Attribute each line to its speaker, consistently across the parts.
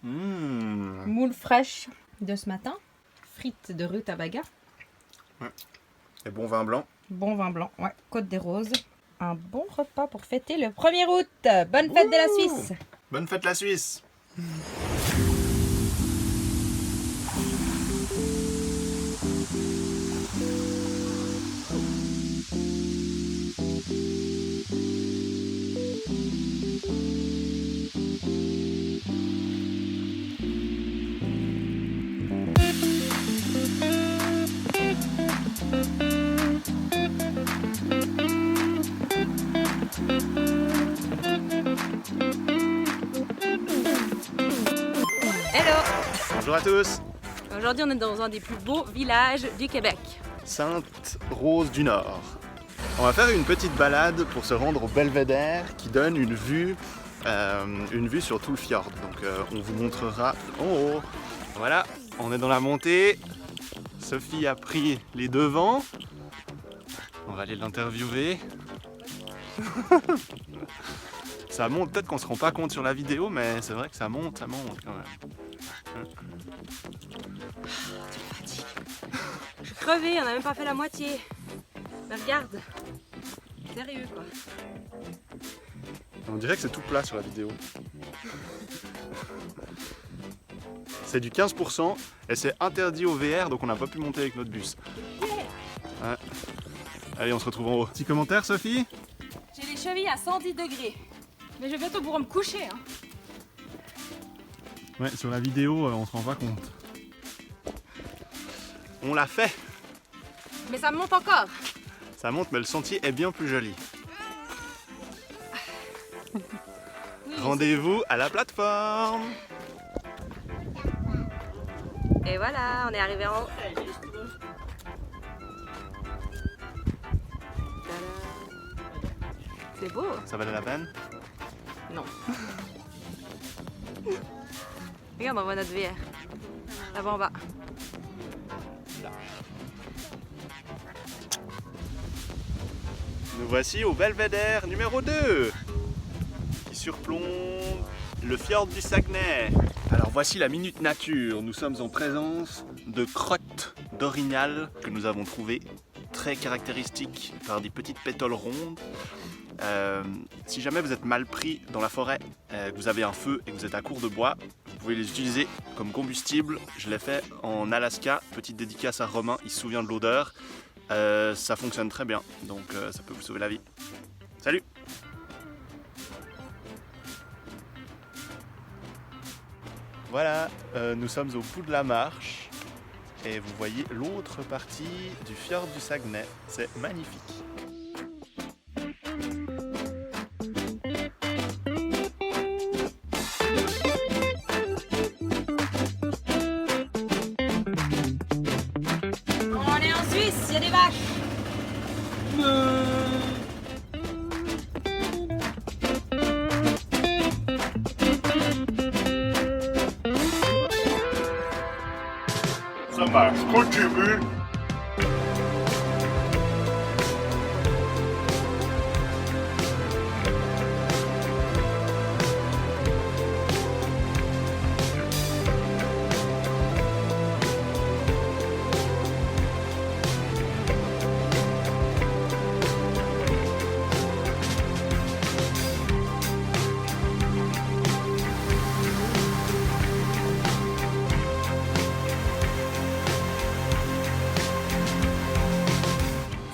Speaker 1: Moule fraîche de ce matin. Frites de rutabaga.
Speaker 2: Et bon vin blanc.
Speaker 1: Bon vin blanc, ouais. Côte des Roses. Un bon repas pour fêter le 1er août. Bonne fête de la Suisse.
Speaker 2: Bonne fête la Suisse.
Speaker 1: Hello.
Speaker 2: Bonjour à tous.
Speaker 1: Aujourd'hui, on est dans un des plus beaux villages du Québec.
Speaker 2: Sainte-Rose du Nord. On va faire une petite balade pour se rendre au belvédère qui donne une vue sur tout le fjord. Donc on vous montrera en haut. Voilà, on est dans la montée. Sophie a pris les devants. On va aller l'interviewer. Ça monte, peut-être qu'on se rend pas compte sur la vidéo, mais c'est vrai que ça monte quand même.
Speaker 1: Je suis crevée, on n'a même pas fait la moitié. Mais regarde. Sérieux quoi.
Speaker 2: On dirait que c'est tout plat sur la vidéo. C'est du 15% et c'est interdit au VR, donc on n'a pas pu monter avec notre bus. Ouais. Allez, on se retrouve en haut. Petit commentaire, Sophie?
Speaker 1: J'ai les chevilles à 110 degrés. Mais je vais bientôt pouvoir me coucher. Hein.
Speaker 2: Ouais, sur la vidéo, on se rend pas compte. On l'a fait.
Speaker 1: Mais ça me monte encore.
Speaker 2: Ça monte, mais le sentier est bien plus joli.
Speaker 1: Oui,
Speaker 2: Rendez-vous à la plateforme.
Speaker 1: et voilà, on est arrivé en haut. C'est beau.
Speaker 2: Ça valait la peine?
Speaker 1: Non. Regarde, on voit notre VR. Là-bas en bas.
Speaker 2: Nous voici au belvédère numéro 2 qui surplombe le fjord du Saguenay. Alors voici la minute nature. Nous sommes en présence de crottes d'orignal que nous avons trouvées très caractéristiques par des petites pétoles rondes. Si jamais vous êtes mal pris dans la forêt, que vous avez un feu et que vous êtes à court de bois, vous pouvez les utiliser comme combustible. Je l'ai fait en Alaska, petite dédicace à Romain, il se souvient de l'odeur. Ça fonctionne très bien, donc ça peut vous sauver la vie. Salut! Voilà, nous sommes au bout de la marche et vous voyez l'autre partie du fjord du Saguenay. C'est magnifique.
Speaker 1: On est en Suisse, il y a des vaches.
Speaker 2: Ça marche, continue.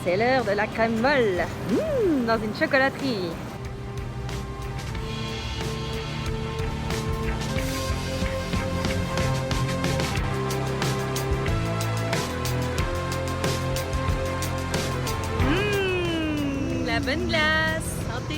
Speaker 1: C'est l'heure de la crème molle. Dans une chocolaterie. La bonne glace. Santé.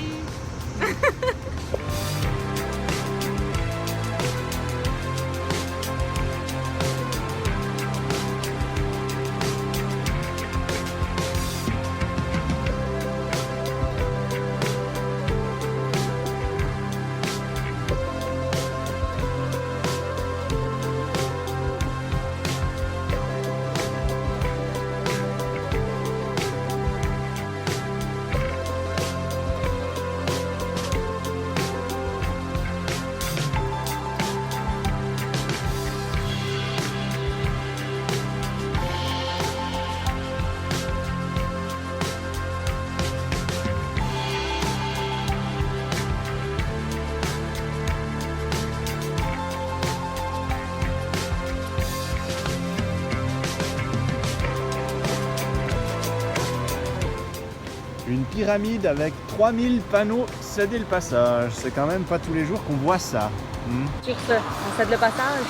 Speaker 2: pyramide avec 3000 panneaux céder le passage. C'est quand même pas tous les jours qu'on voit ça.
Speaker 1: Sur ce, on cède le passage.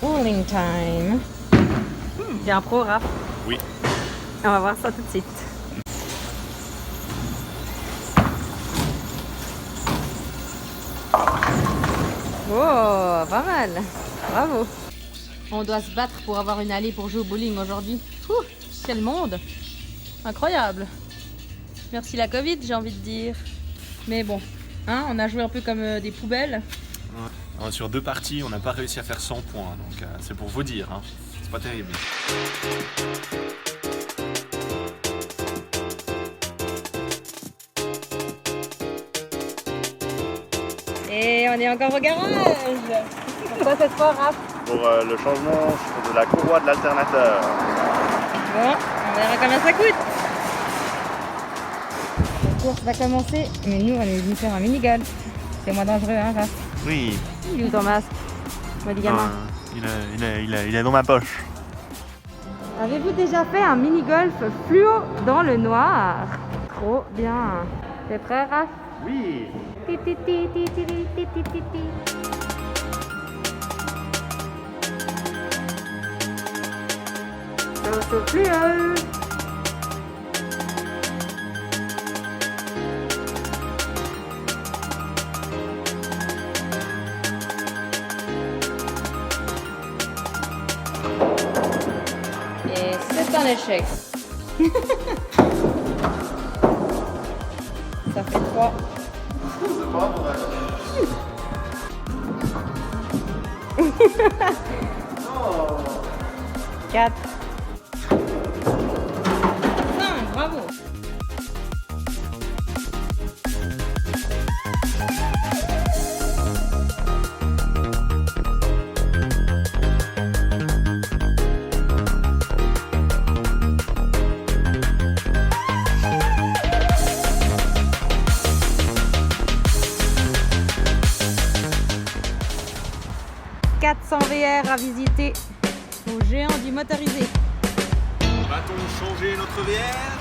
Speaker 1: Rolling time. J'ai un pro, Raph.
Speaker 2: Oui.
Speaker 1: On va voir ça tout de suite. Oh, pas mal. Bravo. On doit se battre pour avoir une allée pour jouer au bowling aujourd'hui. Ouh, quel monde. Incroyable. Merci la Covid, j'ai envie de dire. Mais bon, hein, on a joué un peu comme des poubelles.
Speaker 2: Ouais. Sur 2 parties, on n'a pas réussi à faire 100 points. Donc c'est pour vous dire. Hein. C'est pas terrible.
Speaker 1: Et on est encore au garage. Pourquoi cette fois, Raph?
Speaker 2: Pour le changement de la courroie de l'alternateur.
Speaker 1: Bon, on verra combien ça coûte. La course va commencer, mais nous, on est venu faire un mini-golf. C'est moins dangereux, hein, Raph?
Speaker 2: Oui.
Speaker 1: Il est où ton masque? Moi, dis gamin.
Speaker 2: Il est dans ma poche.
Speaker 1: Avez-vous déjà fait un mini-golf fluo dans le noir? Trop bien. T'es prêt, Raph?
Speaker 2: Oui.
Speaker 1: Sauce fluo. Et c'est un échec. Ça fait 3.
Speaker 2: C'est pas vrai.
Speaker 1: 4. 5, bravo. VR à visiter au géant du motorisé.
Speaker 2: Va-t-on changer notre VR?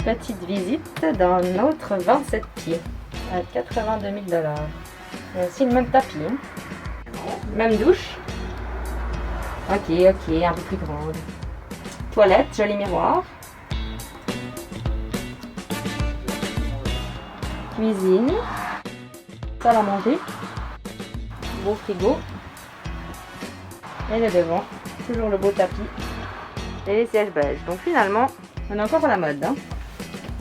Speaker 1: Petite visite dans notre 27 pieds à 82 000 $. Il y a aussi le même tapis, hein. Même douche. Ok, un peu plus grande. Toilette, joli miroir. Cuisine. Salle à manger, beau frigo, et le devant, toujours le beau tapis, et les sièges beiges. Donc finalement, on est encore à la mode, hein.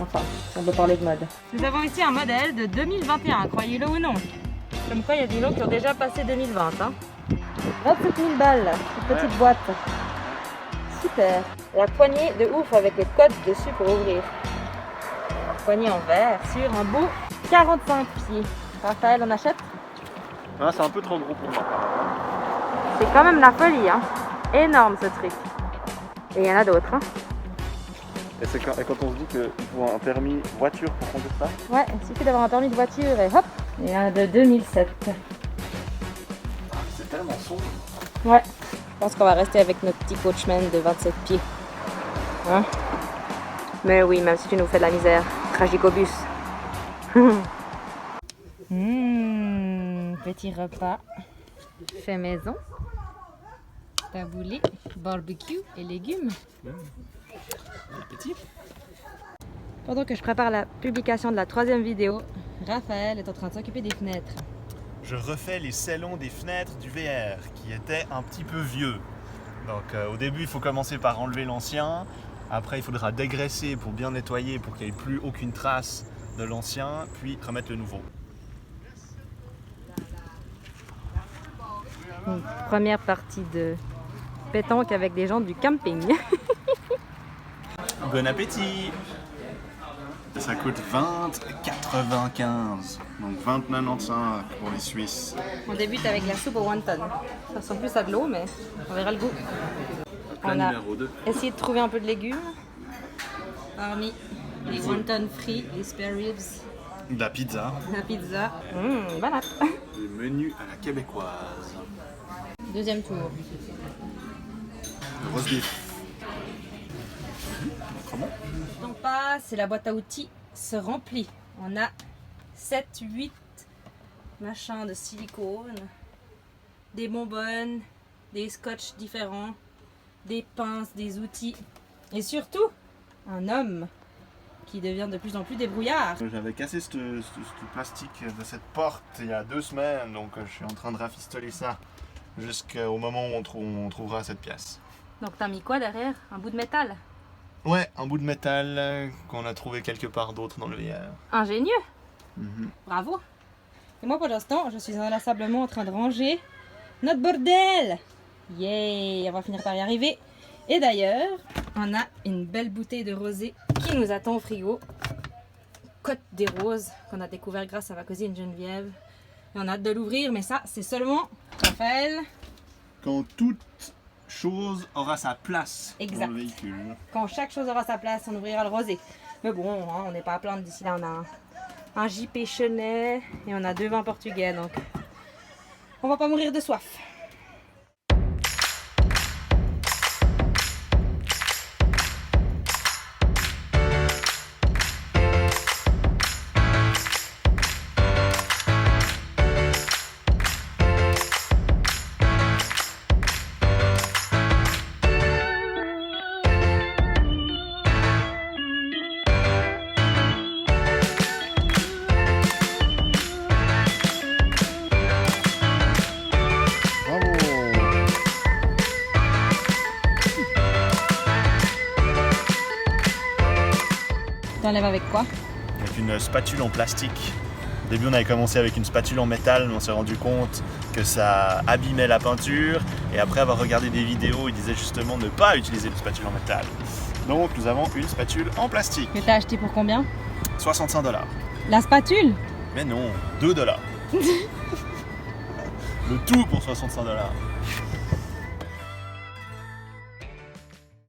Speaker 1: Enfin, on peut parler de mode. Nous avons ici un modèle de 2021, croyez-le ou non. Comme quoi, il y a des lots qui ont déjà passé 2020, hein. 27 000 balles, cette petite boîte. Super. La poignée de ouf avec le code dessus pour ouvrir. Poignée en verre sur un beau 45 pieds. Raphaël, on achète?
Speaker 2: Ah, c'est un peu trop gros pour moi.
Speaker 1: C'est quand même la folie, hein. Énorme ce truc. Et il y en a d'autres, hein.
Speaker 2: Et quand on se dit qu'il faut un permis voiture pour conduire ça?
Speaker 1: Ouais, il suffit d'avoir un permis de voiture et hop. Et un de 2007.
Speaker 2: Ah, c'est tellement sombre.
Speaker 1: Ouais, je pense qu'on va rester avec notre petit coachman de 27 pieds. Hein? Mais oui, même si tu nous fais de la misère. Tragicobus. Petit repas fait maison, taboulé, barbecue et légumes.
Speaker 2: Appétit.
Speaker 1: Pendant que je prépare la publication de la 3e vidéo, Raphaël est en train de s'occuper des fenêtres.
Speaker 2: Je refais les scellons des fenêtres du VR qui étaient un petit peu vieux. Donc au début il faut commencer par enlever l'ancien, après il faudra dégraisser pour bien nettoyer pour qu'il n'y ait plus aucune trace de l'ancien, puis remettre le nouveau.
Speaker 1: Une première partie de pétanque avec des gens du camping.
Speaker 2: Bon appétit! Ça coûte 20,95, donc 20,95 pour les Suisses.
Speaker 1: On débute avec la soupe au wonton. Ça ressemble plus à de l'eau, mais on verra le goût.
Speaker 2: Plat
Speaker 1: On a
Speaker 2: numéro 2.
Speaker 1: essayé de trouver un peu de légumes parmi les wontons frits, les spare ribs
Speaker 2: De la pizza.
Speaker 1: La pizza. Banane.
Speaker 2: Le menu à la québécoise.
Speaker 1: Deuxième tour.
Speaker 2: Le roast beef. Comment?
Speaker 1: Donc passe et la boîte à outils se remplit. On a 7, 8 machins de silicone, des bonbonnes, des scotch différents, des pinces, des outils et surtout un homme qui devient de plus en plus débrouillard.
Speaker 2: J'avais cassé ce plastique de cette porte il y a 2 semaines, donc je suis en train de rafistoler ça jusqu'au moment où on trouvera cette pièce.
Speaker 1: Donc t'as mis quoi derrière? Un bout de métal?
Speaker 2: Ouais, un bout de métal qu'on a trouvé quelque part d'autre dans le verre.
Speaker 1: Ingénieux. Bravo. Et moi, pour l'instant, je suis inlassablement en train de ranger notre bordel. Yeah, on va finir par y arriver. Et d'ailleurs, on a une belle bouteille de rosé qui nous attend au frigo. Côte des Roses, qu'on a découvert grâce à ma cousine Geneviève. Et on a hâte de l'ouvrir, mais ça, c'est seulement, Raphaël,
Speaker 2: Quand toute chose aura sa place
Speaker 1: Exact.
Speaker 2: dans le véhicule.
Speaker 1: quand chaque chose aura sa place, on ouvrira le rosé. Mais bon, hein, on n'est pas à plaindre d'ici là. On a un JP Chenet et on a 2 vins portugais, donc on va pas mourir de soif.
Speaker 2: Bravo!
Speaker 1: T'enlèves avec quoi?
Speaker 2: Avec une spatule en plastique. Au début, on avait commencé avec une spatule en métal, mais on s'est rendu compte que ça abîmait la peinture. Et après avoir regardé des vidéos, ils disaient justement ne pas utiliser une spatule en métal. Donc, nous avons une spatule en plastique.
Speaker 1: Que t'as acheté pour combien?
Speaker 2: 65 $.
Speaker 1: La spatule?
Speaker 2: Mais non, 2 $. Le tout pour 65 $.